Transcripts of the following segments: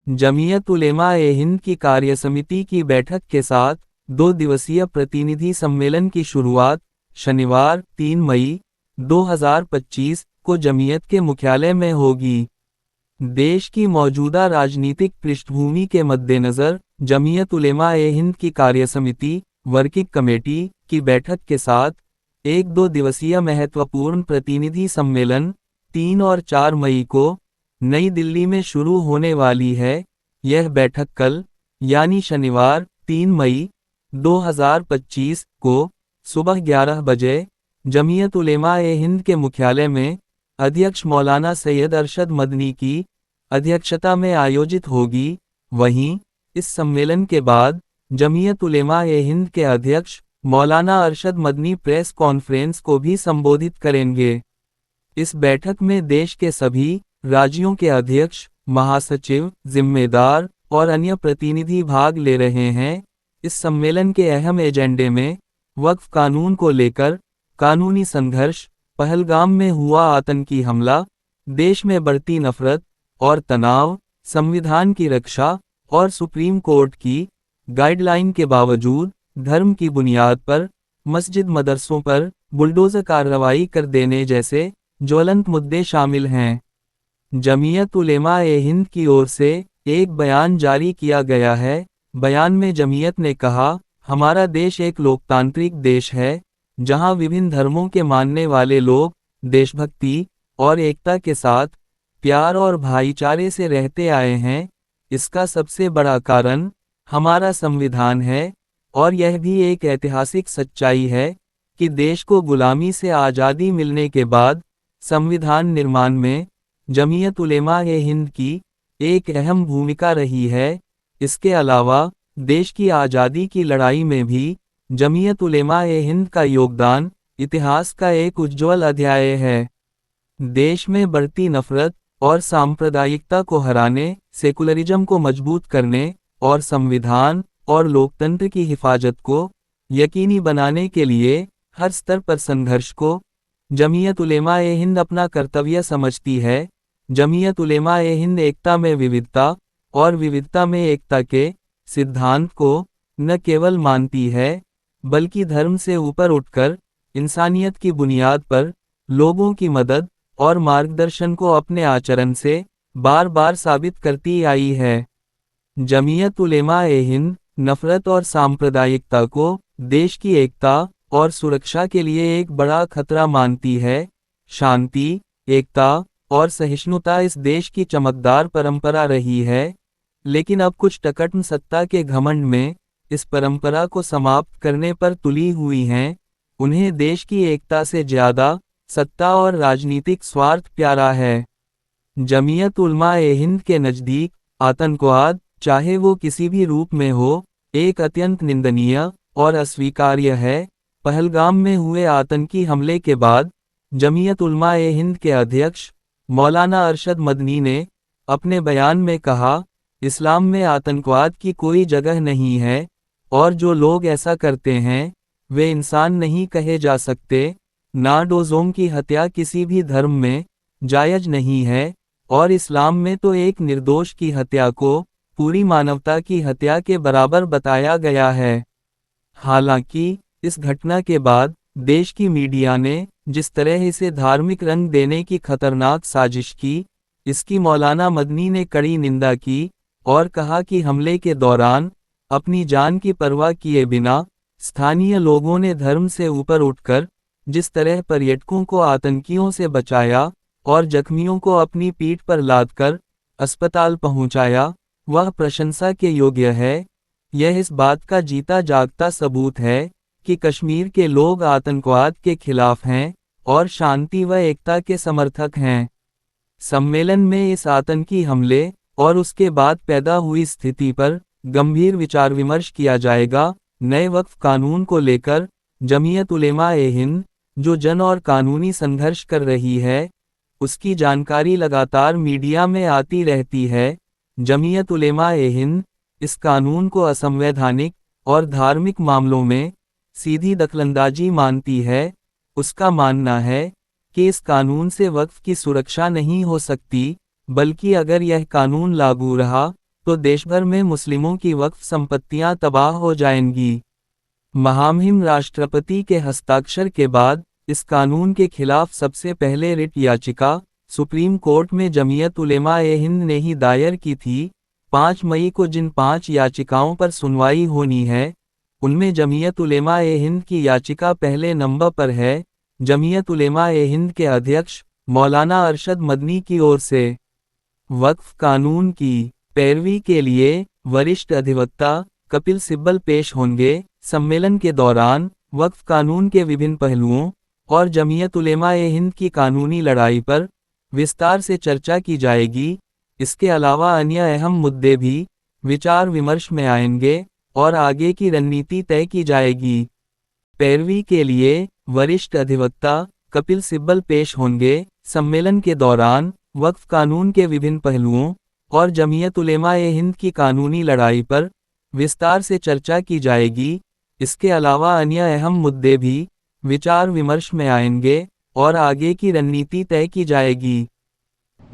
जमीयत उलेमा-ए-हिंद की कार्यसमिति की बैठक के साथ 2 दिवसीय प्रतिनिधि सम्मेलन की शुरुआत शनिवार 3 मई 2025 को जमीयत के मुख्यालय में होगी। देश की मौजूदा राजनीतिक पृष्ठभूमि के मद्देनज़र जमीयत उलेमा-ए-हिंद की कार्यसमिति वर्किंग कमेटी की बैठक के साथ एक 2 दिवसीय महत्वपूर्ण प्रतिनिधि सम्मेलन 3 और 4 मई को नई दिल्ली में शुरू होने वाली है। यह बैठक कल यानी शनिवार 3 मई 2025 को सुबह 11 बजे जमीयत उलेमा-ए-हिंद के मुख्यालय में अध्यक्ष मौलाना सैयद अरशद मदनी की अध्यक्षता में आयोजित होगी। वहीं इस सम्मेलन के बाद जमीयत उलेमा-ए-हिंद के अध्यक्ष मौलाना अरशद मदनी प्रेस कॉन्फ्रेंस को भी संबोधित करेंगे। इस बैठक में देश के सभी राज्यों के अध्यक्ष, महासचिव, जिम्मेदार और अन्य प्रतिनिधि भाग ले रहे हैं। इस सम्मेलन के अहम एजेंडे में वक्फ कानून को लेकर कानूनी संघर्ष, पहलगाम में हुआ आतंकी हमला, देश में बढ़ती नफरत और तनाव, संविधान की रक्षा और सुप्रीम कोर्ट की गाइडलाइन के बावजूद धर्म की बुनियाद पर मस्जिद मदरसों पर बुलडोजर कार्रवाई कर देने जैसे ज्वलंत मुद्दे शामिल हैं। जमीयत उलेमा-ए-हिंद की ओर से एक बयान जारी किया गया है। बयान में जमीयत ने कहा, हमारा देश एक लोकतांत्रिक देश है जहां विभिन्न धर्मों के मानने वाले लोग देशभक्ति और एकता के साथ प्यार और भाईचारे से रहते आए हैं। इसका सबसे बड़ा कारण हमारा संविधान है और यह भी एक ऐतिहासिक सच्चाई है कि देश को गुलामी से आज़ादी मिलने के बाद संविधान निर्माण में जमीयत उलेमा-ए-हिंद की एक अहम भूमिका रही है। इसके अलावा देश की आज़ादी की लड़ाई में भी जमीयत उलेमा-ए-हिंद का योगदान इतिहास का एक उज्ज्वल अध्याय है। देश में बढ़ती नफरत और सांप्रदायिकता को हराने, सेकुलरिज्म को मजबूत करने और संविधान और लोकतंत्र की हिफाजत को यकीनी बनाने के लिए हर स्तर पर संघर्ष को जमीयत उलेमा-ए-हिंद अपना कर्तव्य समझती है। जमीयत उलेमा-ए-हिंद एकता में विविधता और विविधता में एकता के सिद्धांत को न केवल मानती है बल्कि धर्म से ऊपर उठकर इंसानियत की बुनियाद पर लोगों की मदद और मार्गदर्शन को अपने आचरण से बार बार साबित करती आई है। जमीयत उलेमा-ए-हिंद नफरत और सांप्रदायिकता को देश की एकता और सुरक्षा के लिए एक बड़ा खतरा मानती है। शांति, एकता और सहिष्णुता इस देश की चमकदार परंपरा रही है, लेकिन अब कुछ टकटम सत्ता के घमंड में इस परंपरा को समाप्त करने पर तुली हुई हैं। उन्हें देश की एकता से ज्यादा सत्ता और राजनीतिक स्वार्थ प्यारा है। जमीयत उलेमा-ए-हिंद के नज़दीक आतंकवाद, चाहे वो किसी भी रूप में हो, एक अत्यंत निंदनीय और अस्वीकार्य है। पहलगाम में हुए आतंकी हमले के बाद जमीयत उलेमा-ए-हिंद के अध्यक्ष मौलाना अरशद मदनी ने अपने बयान में कहा, इस्लाम में आतंकवाद की कोई जगह नहीं है और जो लोग ऐसा करते हैं वे इंसान नहीं कहे जा सकते। नाडोज़ोम की हत्या किसी भी धर्म में जायज नहीं है और इस्लाम में तो एक निर्दोष की हत्या को पूरी मानवता की हत्या के बराबर बताया गया है। हालांकि इस घटना के बाद देश की मीडिया ने जिस तरह इसे धार्मिक रंग देने की खतरनाक साजिश की, इसकी मौलाना मदनी ने कड़ी निंदा की और कहा कि हमले के दौरान अपनी जान की परवाह किए बिना स्थानीय लोगों ने धर्म से ऊपर उठकर जिस तरह पर्यटकों को आतंकियों से बचाया और जख्मियों को अपनी पीठ पर लादकर अस्पताल पहुंचाया, वह प्रशंसा के योग्य है। यह इस बात का जीता जागता सबूत है कि कश्मीर के लोग आतंकवाद के खिलाफ हैं और शांति व एकता के समर्थक हैं। सम्मेलन में इस आतंकी हमले और उसके बाद पैदा हुई स्थिति पर गंभीर विचार विमर्श किया जाएगा। नए वक्फ कानून को लेकर जमीयत उलेमा-ए-हिंद, जो जन और कानूनी संघर्ष कर रही है, उसकी जानकारी लगातार मीडिया में आती रहती है। जमीयत उलेमा-ए-हिंद इस कानून को असंवैधानिक और धार्मिक मामलों में सीधी दखलंदाजी मानती है। उसका मानना है कि इस कानून से वक्फ की सुरक्षा नहीं हो सकती, बल्कि अगर यह कानून लागू रहा तो देश भर में मुस्लिमों की वक्फ संपत्तियां तबाह हो जाएंगी। महामहिम राष्ट्रपति के हस्ताक्षर के बाद इस कानून के खिलाफ सबसे पहले रिट याचिका सुप्रीम कोर्ट में जमीयत उलेमा-ए-हिंद ने ही दायर की थी। 5 मई को जिन 5 याचिकाओं पर सुनवाई होनी है, उनमें जमीयत उलेमा-ए-हिंद की याचिका पहले नंबर पर है। जमीयत उलेमा-ए-हिंद के अध्यक्ष मौलाना अरशद मदनी की ओर से वक्फ कानून की पैरवी के लिए वरिष्ठ अधिवक्ता कपिल सिब्बल पेश होंगे। सम्मेलन के दौरान वक्फ कानून के विभिन्न पहलुओं और जमीयत उलेमा-ए-हिंद की कानूनी लड़ाई पर विस्तार से चर्चा की जाएगी। इसके अलावा अन्य अहम मुद्दे भी विचार विमर्श में आएंगे और आगे की रणनीति तय की जाएगी। पैरवी के लिए वरिष्ठ अधिवक्ता कपिल सिब्बल पेश होंगे। सम्मेलन के दौरान वक्फ कानून के विभिन्न पहलुओं और जमीयत उलेमा-ए-हिंद की कानूनी लड़ाई पर विस्तार से चर्चा की जाएगी। इसके अलावा अन्य अहम मुद्दे भी विचार विमर्श में आएंगे और आगे की रणनीति तय की जाएगी।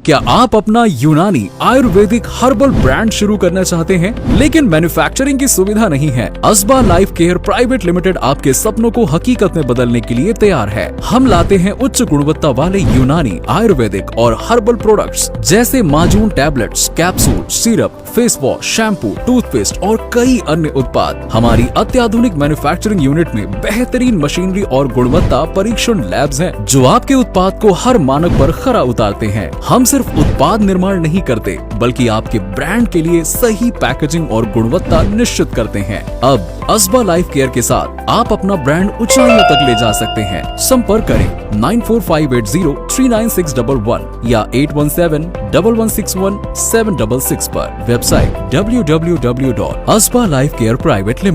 क्या आप अपना यूनानी आयुर्वेदिक हर्बल ब्रांड शुरू करना चाहते हैं लेकिन मैन्युफैक्चरिंग की सुविधा नहीं है? अस्बा लाइफ केयर प्राइवेट लिमिटेड आपके सपनों को हकीकत में बदलने के लिए तैयार है। हम लाते हैं उच्च गुणवत्ता वाले यूनानी आयुर्वेदिक और हर्बल प्रोडक्ट्स जैसे माजून tablets, capsule, syrup, face wash, shampoo, toothpaste और कई अन्य उत्पाद। हमारी अत्याधुनिक मैन्युफैक्चरिंग यूनिट में बेहतरीन मशीनरी और गुणवत्ता परीक्षण लैब्स हैं, जो आपके उत्पाद को हर मानक पर खरा उतारते हैं। हम सिर्फ उत्पाद निर्माण नहीं करते बल्कि आपके ब्रांड के लिए सही पैकेजिंग और गुणवत्ता निश्चित करते हैं। अब अस्बा लाइफ केयर के साथ आप अपना ब्रांड ऊंचाइयों तक ले जा सकते हैं। संपर्क करें 9458039611 या 8171161766 पर। Website www.asbalifecareprivatelimited